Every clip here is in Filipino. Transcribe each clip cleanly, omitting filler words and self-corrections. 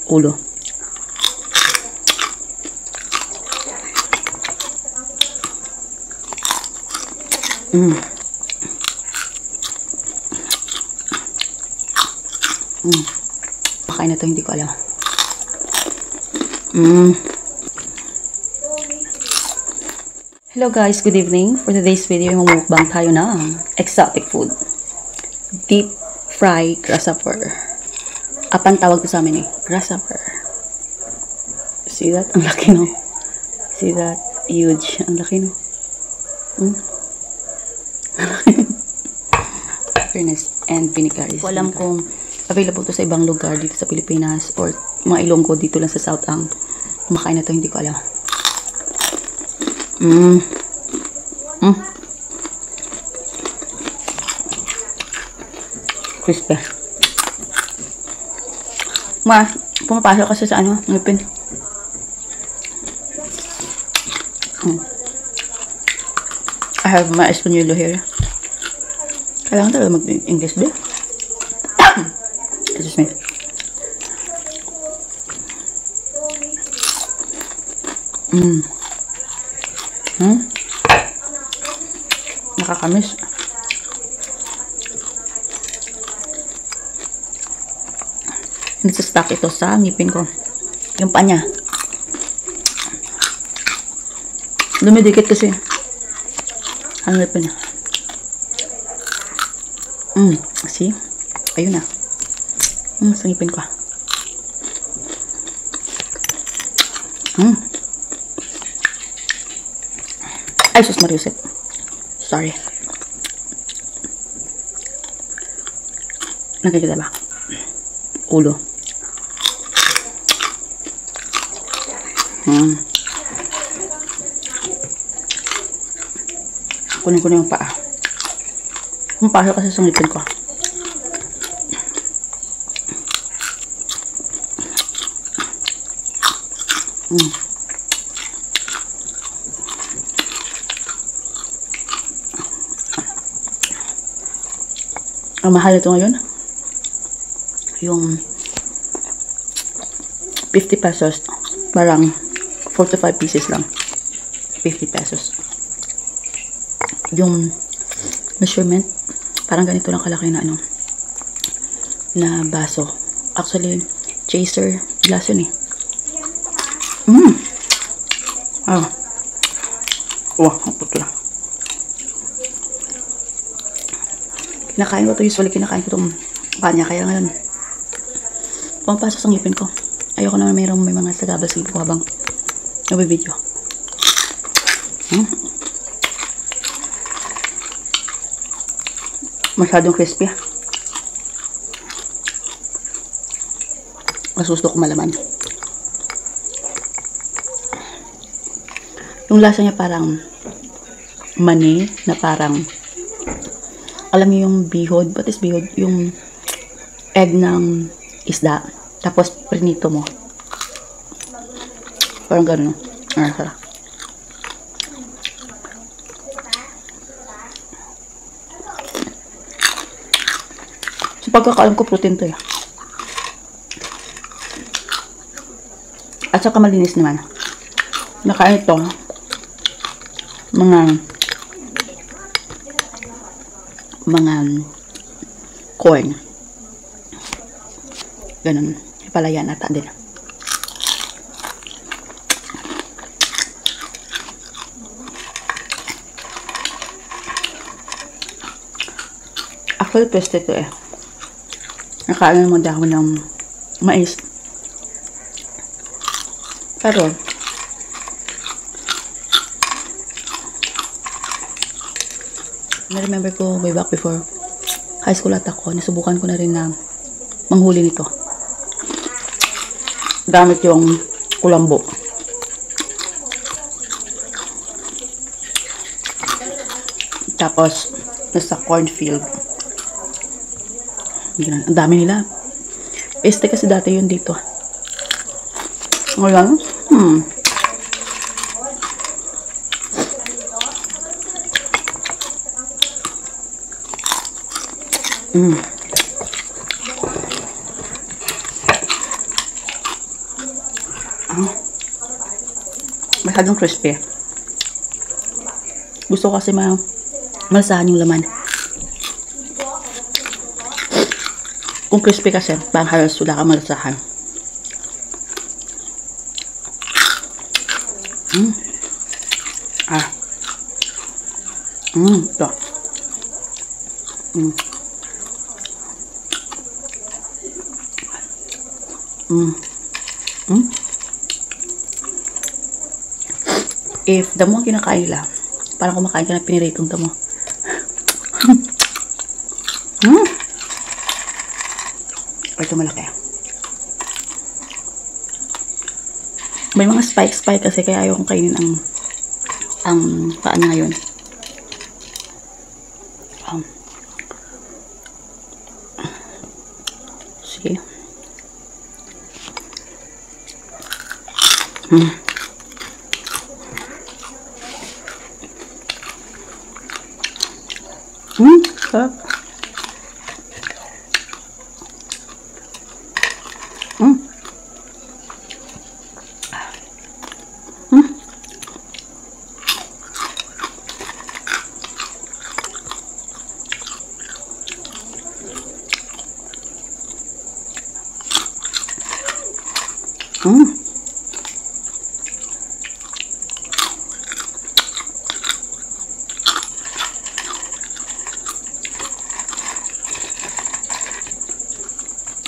Ulo. Makain na to, hindi ko alam. Hello guys, good evening. For today's video, mumukbang tayo ng exotic food. Deep fried grasshopper. Apan tawag ko sa amin eh, grasshopper. See that? Ang laki no? See that? Huge. Ang laki no? Fairness and vinegar. Ko alam kung available to sa ibang lugar dito sa Pilipinas or mga Ilonggo dito lang sa South ang kumakain na to, hindi ko alam. Crispy. Pumapasok kasi sa ano, ngipin. I have my Espanol here. Kailangan talaga mag-English ba? Excuse me. Nakakamiss. Nagsastuck ito sa ngipin ko. Yung panya. Dumidikit kasi. Ang ngipin niya. See? Ayun na. Sa ngipin ko. Ay, sus Mariusip. Sorry. Nakikita ba? Ulo. Kunin ko na yung paa. Pumpasok kasi sa ngipin ko. Ang mahal ito ngayon. Yung 50 pesos. Parang 45 pieces lang. 50 pesos. Yung measurement, parang ganito lang kalaki na ano, na baso. Actually, chaser glass yun eh. Ang putla. Kinakain ko to, usually kinakain ko itong panya, kaya ngayon pumapasok sa ngipin ko. Ayoko naman may mga sagabal sa ngipin ko habang nabibideo. Masyadong crispy. Mas gusto ko malaman. Yung lasa niya parang mani na parang, alam niyo yung bihod, what is bihod? Yung egg ng isda, tapos prinito mo. Parang gano'n. Sarap. Sa pagkakaalam ko, protein to eh. At saka malinis naman. Nakain ito mga corn. Ganun. Ipalayan ata din. Actually, peste ito eh. Nakain mo dahon ng mais. Pero, na-remember ko way back before high school at ako, nasubukan ko na rin na manghuli nito. Gamit yung kulambo. Tapos, nasa cornfield. Ang dami nila. Peste kasi dati yun dito. Ngayon, Masyadong crispy. Gusto ko kasi malasahan yung laman. Kung crispy kasi, parang halos wala kang malasahan. Ito. If damo ang kinakain nila, parang kumakain ka ng piniritong damo. Ito malaki. May mga spike kasi kaya ayaw kong kainin ang paa niya ngayon. Sige. Sarap.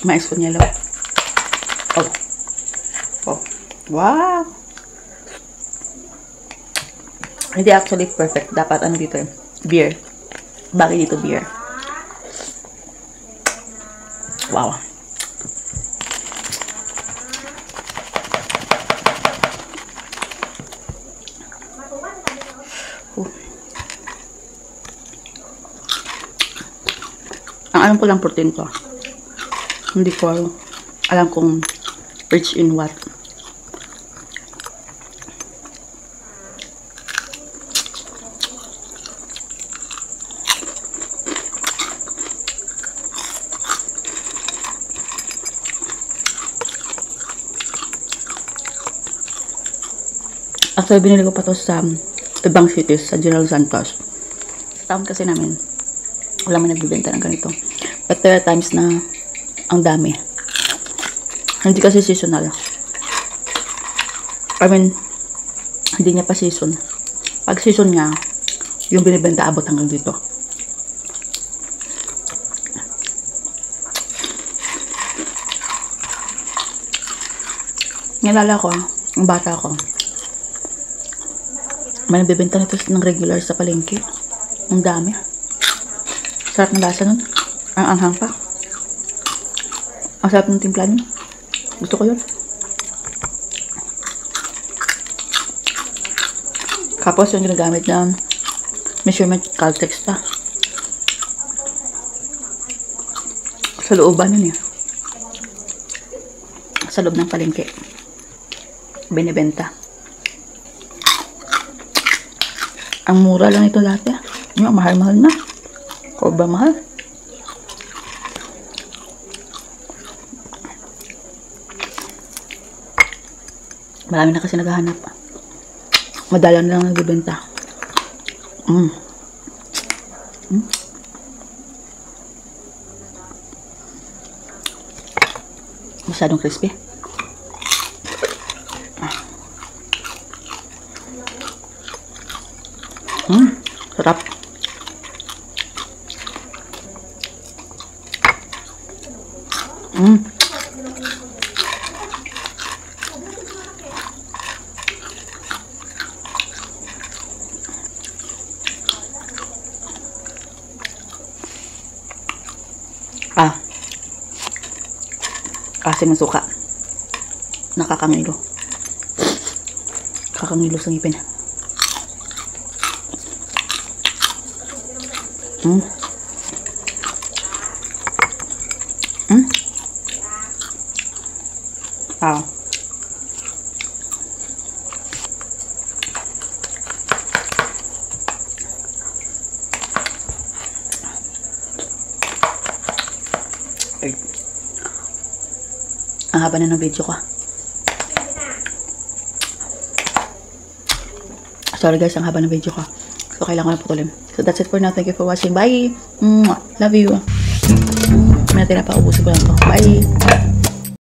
Mais con yellow. Oh. Wow! Hindi actually perfect. Dapat ano dito beer. Bagay dito beer. Wow. Ang alam ko lang protein to. Hindi ko alam kung rich in what. Actually, binili ko pa to sa ibang cities, sa General Santos. Town kasi namin, wala man nagbibenta ng ganito. But there are times na ang dami. Hindi kasi seasonal. I mean, hindi niya pa season. Pag season niya, yung binibenta abot hanggang dito. Nalala ko, ang bata ko, may nabibenta nito ng regular sa palengke. Ang dami. Sarap ng lasa nun. Ang anghang pa. Ang sarap ng timpla nun. Gusto ko yun. Tapos yung ginagamit na measurement Caltex pa. Sa looban nun eh. Sa loob ng palengke. Binibenta. Ang mura lang ito dati. Yung mahal-mahal na. Sobra mahal. Marami na kasi naghahanap. Madalang lang nagbibenta. Masyadong crispy. Sarap. Kasi masuka. Nakakangilo. Kakangilo sa ngipin. Ang haba na ng video ko. Sorry guys, ang haba ng video ko. So, kailangan ko na putulin. So, that's it for now. Thank you for watching. Bye! Mwah! Love you! May natira pa. Ubusin ko lang to. Bye!